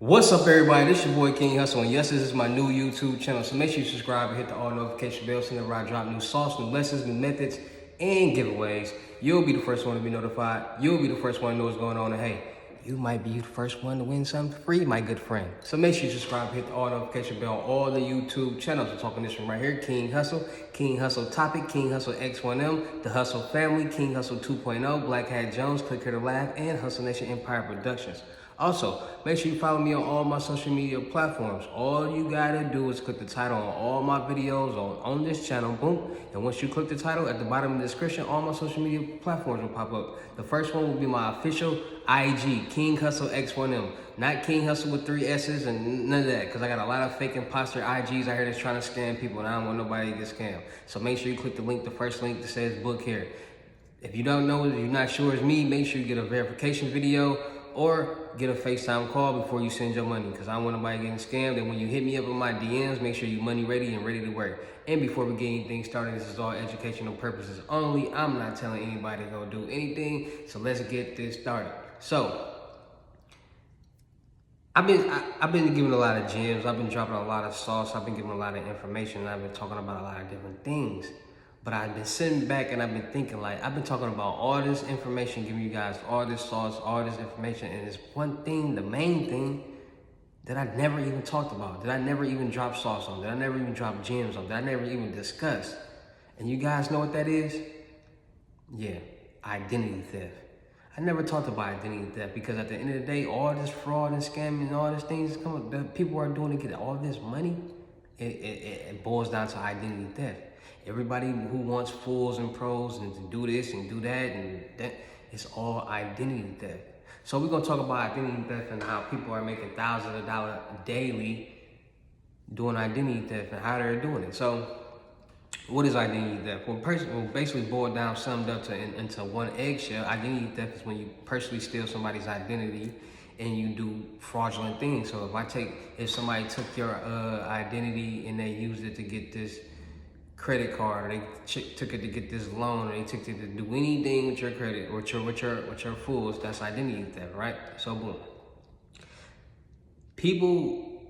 What's up, everybody? This your boy King Hussle, and yes, this is my new YouTube channel. So make sure you subscribe and hit the all notification bell so whenever I drop new sauce, new lessons, new methods, and giveaways, you'll be the first one to be notified. You'll be the first one to know what's going on, and hey, you might be the first one to win something free, my good friend. So make sure you subscribe, hit the all notification bell, all the YouTube channels. I'm talking this one right here, King Hussle Topic, King Hussle X1M, The Hussle Family, King Hussle 2.0, Blachat Jones, Click Here to Laugh, and Hussle Nation Empire Productions. Also, make sure you follow me on all my social media platforms. All you gotta do is click the title on all my videos on this channel, boom. And once you click the title, at the bottom of the description, all my social media platforms will pop up. The first one will be my official IG, King Hussle X1M. Not King Hussle with 3 S's and none of that, because I got a lot of fake imposter IGs out here that's trying to scam people, and I don't want nobody to get scammed. So make sure you click the link, the first link that says book here. If you don't know, if you're not sure it's me, make sure you get a verification video or get a FaceTime call before you send your money, because I don't want nobody getting scammed. And when you hit me up in my DMs, make sure you money ready and ready to work. And before we get anything started, this is all educational purposes only. I'm not telling anybody to go do anything, so let's get this started. So, I've been giving a lot of gems, I've been dropping a lot of sauce, I've been giving a lot of information, and I've been talking about a lot of different things. But I've been sitting back and I've been thinking, like, I've been talking about all this information, giving you guys all this sauce, all this information, and there's one thing, the main thing, that I never even talked about, that I never even dropped sauce on, that I never even dropped gems on, that I never even discussed. And you guys know what that is? Yeah, identity theft. I never talked about identity theft because at the end of the day, all this fraud and scamming and all these things that people are doing to get all this money, it boils down to identity theft. Everybody who wants fools and pros and to do this and do that and that, it's all identity theft. So we're gonna talk about identity theft and how people are making thousands of dollars daily doing identity theft and how they're doing it. So what is identity theft? Well, basically boiled down, summed up into one eggshell. Identity theft is when you personally steal somebody's identity and you do fraudulent things. So if somebody took your identity and they used it to get this credit card, or they took it to get this loan, or they took it to do anything with your credit, or with your fools, that's identity theft, right? So boom. People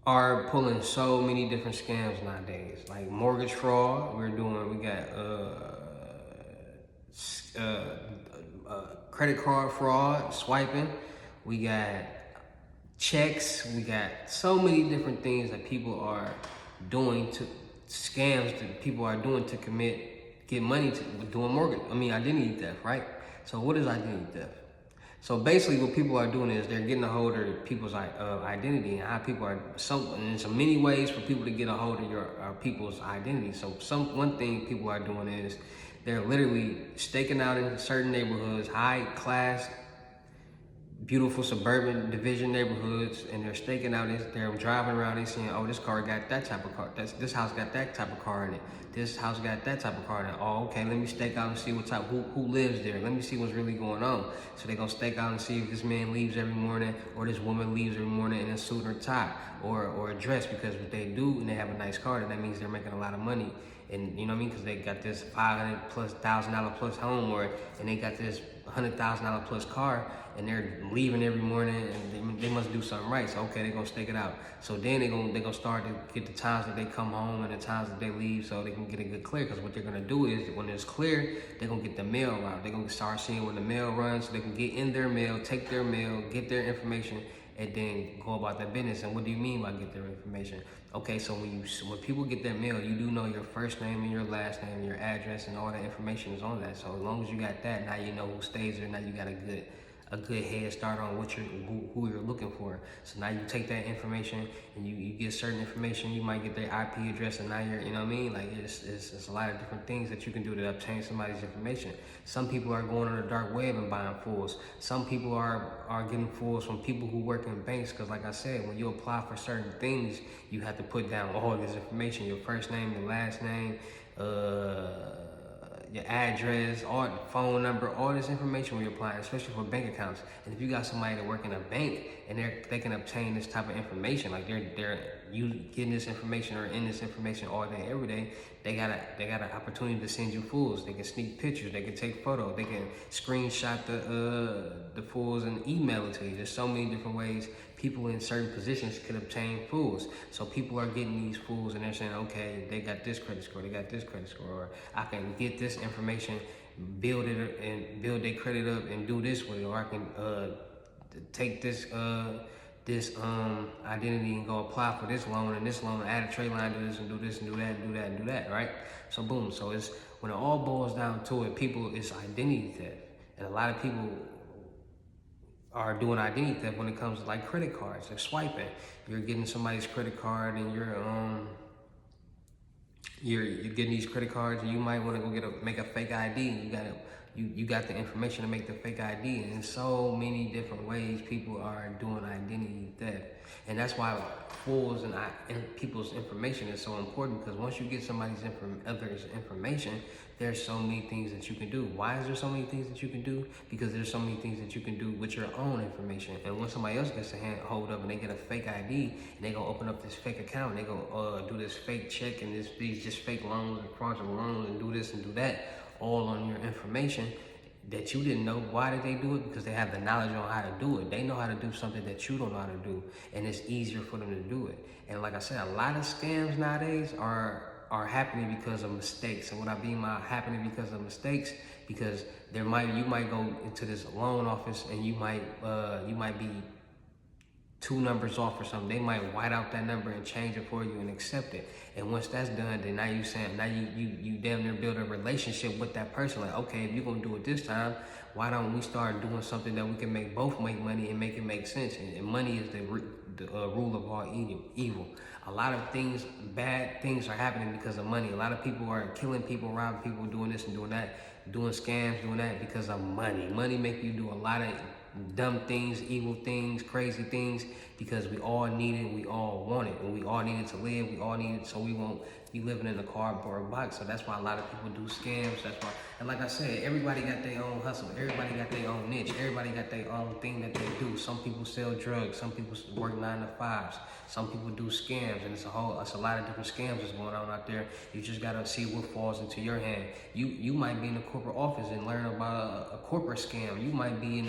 are pulling so many different scams nowadays, like mortgage fraud. We got credit card fraud, swiping. We got checks. We got so many different things that people are doing to scams that people are doing to get money to doing identity theft, right? So what is identity theft? So basically what people are doing is they're getting a hold of people's identity, and how people are, and there's many ways for people to get a hold of your people's identity. So one thing people are doing is they're literally staking out in certain neighborhoods, high class, beautiful suburban division neighborhoods, and they're staking out, they're driving around, they're saying, oh, this car got that type of car, this house got that type of car in it, this house got that type of car in it. Oh, okay, let me stake out and see who lives there, let me see what's really going on. So they're gonna stake out and see if this man leaves every morning, or this woman leaves every morning in a suit or tie, or a dress, because what they do, and they have a nice car, then that means they're making a lot of money. And you know what I mean? Because they got this $500,000 plus home, and they got this $100,000 plus car, and they're leaving every morning, and they must do something right. So okay, they're gonna stake it out. So then they're gonna start to get the times that they come home and the times that they leave, so they can get a good clear. Because what they're gonna do is, when it's clear, they're gonna get the mail route. They're gonna start seeing when the mail runs, so they can get in their mail, take their mail, get their information, and then go about their business. And what do you mean by get their information? Okay, so when people get their mail, you do know your first name and your last name and your address, and all that information is on that. So as long as you got that, now you know who stays there. Now you got a good head start on who you're looking for. So now you take that information and you get certain information. You might get their IP address, and now you're, you know what I mean? Like it's a lot of different things that you can do to obtain somebody's information. Some people are going on the dark web and buying fools. Some people are getting fools from people who work in banks, because like I said, when you apply for certain things, you have to put down all this information: your first name, your last name, your address, all phone number, all this information when you're applying, especially for bank accounts. And if you got somebody that work in a bank and they can obtain this type of information, like they're getting this information or in this information all day, every day, they got an opportunity to send you fools. They can sneak pictures, they can take photos, they can screenshot the fools and email it to you. There's so many different ways people in certain positions can obtain fools. So people are getting these fools and they're saying, okay, they got this credit score, they got this credit score, or I can get this information, build it and build their credit up and do this with it, or I can take this identity and go apply for this loan and this loan, add a trade line to this and do this and do that and do that and do that, right? So boom, so it's, when it all boils down to it, it's identity theft. And a lot of people are doing identity theft when it comes to like credit cards. They're swiping. You're getting somebody's credit card and you're getting these credit cards and you might want to go make a fake ID and you got the information to make the fake ID. And in so many different ways people are doing identity theft. And that's why fools and people's information is so important, because once you get somebody's other's information, there's so many things that you can do. Why is there so many things that you can do? Because there's so many things that you can do with your own information. And when somebody else gets a hold up and they get a fake ID and they go open up this fake account and they go do this fake check and these just fake loans and fraudulent loans and do this and do that, all on your information that you didn't know. Why did they do it? Because they have the knowledge on how to do it. They know how to do something that you don't know how to do, and it's easier for them to do it. And like I said, a lot of scams nowadays are happening because of mistakes. And what I mean by happening because of mistakes, because you might go into this loan office and you might be 2 numbers off or something. They might white out that number and change it for you and accept it. And once that's done, then now you damn near build a relationship with that person. Like, okay, if you're gonna do it this time, why don't we start doing something that we can both make money and make it make sense? And money is the rule of all evil. A lot of bad things are happening because of money. A lot of people are killing people, robbing people, doing this and doing that, doing scams, doing that because of money. Money make you do a lot of dumb things, evil things, crazy things, because we all need it, we all want it, and we all need it to live, we all need it so we won't be living in a cardboard box. So that's why a lot of people do scams. That's why, and like I said, everybody got their own hustle, everybody got their own niche, everybody got their own thing that they do. Some people sell drugs, some people work 9 to 5s, some people do scams, and it's a lot of different scams that's going on out there. You just gotta see what falls into your hand. You might be in a corporate office and learn about a corporate scam. You might be in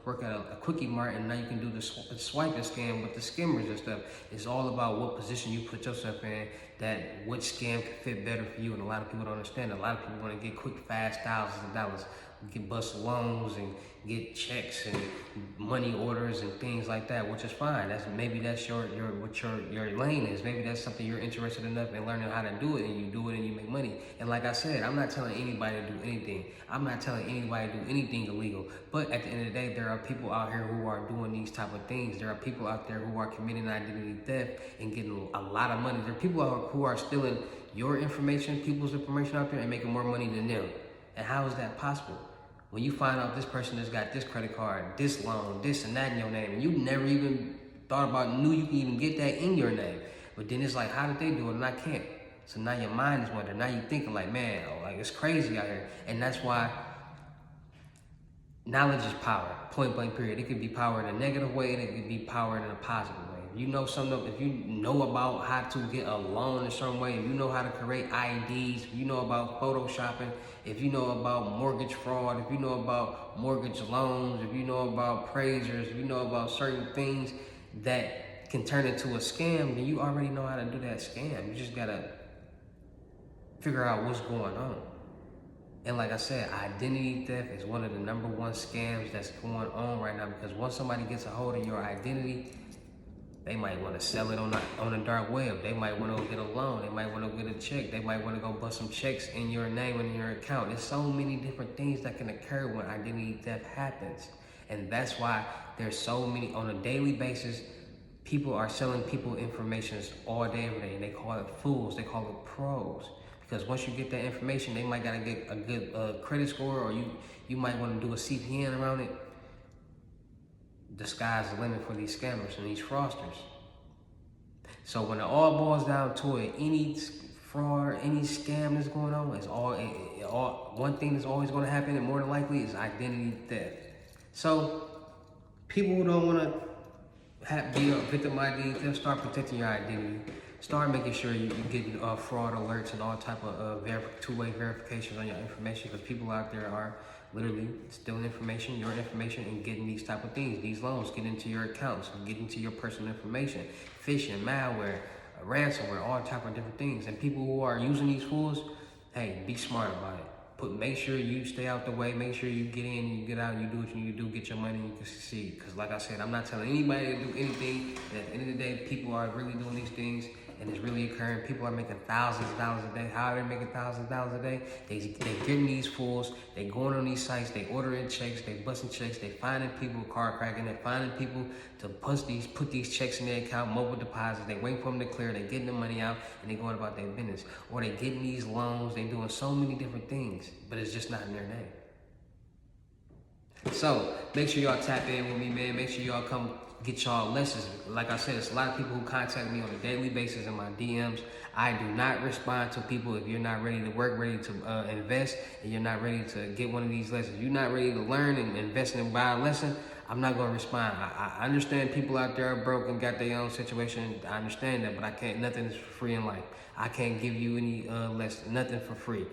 work at a quickie mart and now you can do the swiping scam with the skimmers and stuff. It's all about what position you put yourself in, that which scam can fit better for you. And a lot of people don't understand. A lot of people want to get quick, fast thousands of dollars, get bust loans and get checks and money orders and things like that, which is fine. Maybe that's your lane is. Maybe that's something you're interested enough in learning how to do it, and you do it and you make money. And like I said, I'm not telling anybody to do anything. I'm not telling anybody to do anything illegal. But at the end of the day, there are people out here who are doing these type of things. There are people out there who are committing identity theft and getting a lot of money. There are people who are stealing your information, people's information out there, and making more money than them. And how is that possible? When you find out this person has got this credit card, this loan, this and that in your name, and you never even knew you can even get that in your name. But then it's like, how did they do it and I can't? So now your mind is wondering. Now you're thinking like, man, it's crazy out here. And that's why knowledge is power, point blank period. It could be power in a negative way and it could be power in a positive way. If you know about how to get a loan in some way, if you know how to create IDs, if you know about photoshopping, if you know about mortgage fraud, if you know about mortgage loans, if you know about appraisers, if you know about certain things that can turn into a scam, then you already know how to do that scam. You just gotta figure out what's going on. And like I said, identity theft is one of the #1 scams that's going on right now, because once somebody gets a hold of your identity, they might want to sell it on the dark web. They might want to go get a loan. They might want to get a check. They might want to go bust some checks in your name and in your account. There's so many different things that can occur when identity theft happens. And that's why there's so many, on a daily basis, people are selling people information all day, every day. And they call it fools. They call it pros. Because once you get that information, they might got to get a good credit score, or you might want to do a CPN around it. The sky's the limit for these scammers and these fraudsters. So when it all boils down to it, any fraud, any scam that's going on, one thing that's always going to happen, and more than likely, is identity theft. So people who don't want to be a victim of identity theft, start protecting your identity. Start making sure you get fraud alerts and all type of two-way verifications on your information, because people out there literally stealing information, your information, and getting these type of things, these loans, get into your accounts, get into your personal information, phishing, malware, ransomware, all type of different things. And people who are using these fools, hey, be smart about it. Make sure you stay out the way. Make sure you get in, you get out, you do what you need to do, get your money, and you can succeed. Because like I said, I'm not telling anybody to do anything. And at the end of the day, people are really doing these things, and it's really occurring. People are making thousands of dollars a day. How are they making thousands of dollars a day? They getting these fools. They going on these sites. They ordering checks. They busting checks. They finding people card cracking. They finding people to put these checks in their account, mobile deposits. They waiting for them to clear. They getting the money out, and they going about their business. Or they getting these loans. They doing so many different things, but it's just not in their name. So make sure y'all tap in with me, man. Make sure y'all come get y'all lessons. Like I said, there's a lot of people who contact me on a daily basis in my DMs. I do not respond to people if you're not ready to work, ready to invest, and you're not ready to get one of these lessons. You're not ready to learn and invest and buy a lesson, I'm not going to respond. I understand people out there are broke and got their own situation. I understand that, but I can't, nothing is free in life. I can't give you any nothing for free.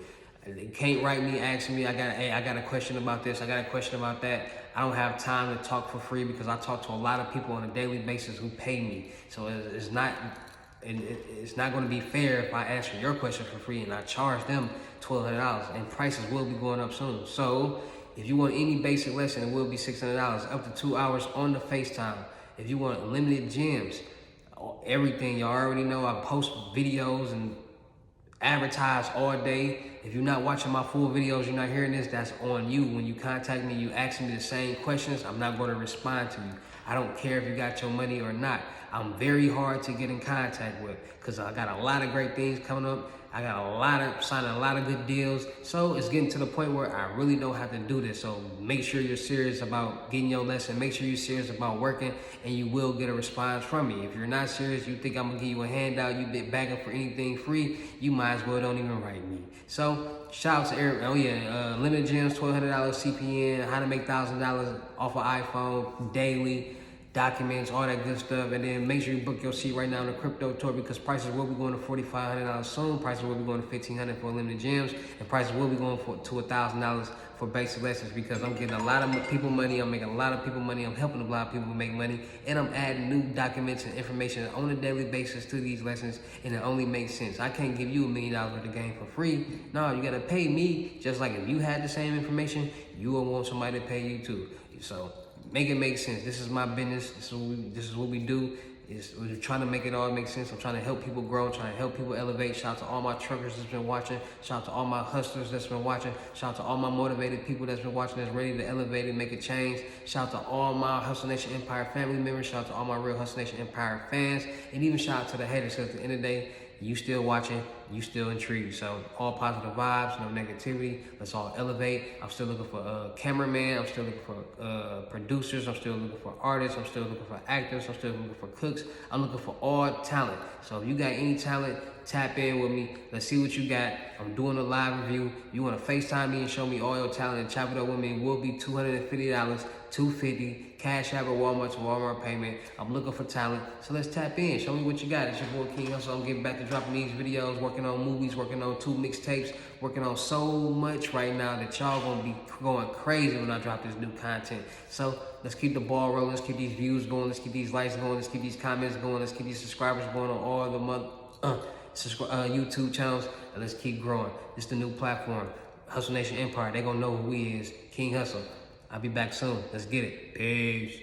They can't write me asking me, I got a question about this, I got a question about that. I don't have time to talk for free because I talk to a lot of people on a daily basis who pay me. So it's not going to be fair if I answer your question for free and I charge them $1,200, and prices will be going up soon. So if you want any basic lesson, it will be $600, up to 2 hours on the FaceTime. If you want limited gems, everything you already know, I post videos and advertise all day. If you're not watching my full videos, you're not hearing this, that's on you. When you contact me, you ask me the same questions, I'm not going to respond to you. I don't care if you got your money or not. I'm very hard to get in contact with because I got a lot of great things coming up. I got signing a lot of good deals. So it's getting to the point where I really don't have to do this. So make sure you're serious about getting your lesson. Make sure you're serious about working, and you will get a response from me. If you're not serious, you think I'm gonna give you a handout, you been begging for anything free, you might as well don't even write me. So shout out to Eric. Oh yeah, limited gems, $1,200 CPN, how to make $1,000 off of iPhone daily, documents, all that good stuff. And then make sure you book your seat right now in the crypto tour, because prices will be going to $4,500 soon. Prices will be going to $1,500 for limited gems, and prices will be going to $1,000 for basic lessons, because I'm getting a lot of people money. I'm making a lot of people money. I'm helping a lot of people make money, and I'm adding new documents and information on a daily basis to these lessons, and it only makes sense. I can't give you $1 million worth of game for free. No, you gotta pay me. Just like if you had the same information, you will want somebody to pay you too. So make it make sense. This is my business. This is what we do. We're trying to make it all make sense. I'm trying to help people grow. I'm trying to help people elevate. Shout out to all my truckers that's been watching. Shout out to all my hustlers that's been watching. Shout out to all my motivated people that's been watching, that's ready to elevate and make a change. Shout out to all my Hussle Nation Empire family members. Shout out to all my real Hussle Nation Empire fans. And even shout out to the haters, because at the end of the day, you still watching, you still intrigued. So all positive vibes, no negativity. Let's all elevate. I'm still looking for a cameraman. I'm still looking for producers. I'm still looking for artists. I'm still looking for actors. I'm still looking for cooks. I'm looking for all talent. So if you got any talent, tap in with me. Let's see what you got. I'm doing a live review. You want to FaceTime me and show me all your talent and chop it up with me, it will be $250, $250, Cash App or Walmart to Walmart payment. I'm looking for talent. So let's tap in. Show me what you got. It's your boy King Hussle. I'm getting back to dropping these videos, working on movies, working on 2 mixtapes, working on so much right now that y'all gonna be going crazy when I drop this new content. So let's keep the ball rolling. Let's keep these views going. Let's keep these likes going. Let's keep these comments going. Let's keep these subscribers going on all the YouTube channels, and let's keep growing. This is the new platform, Hussle Nation Empire. They gonna know who we is, King Hussle. I'll be back soon. Let's get it. Peace.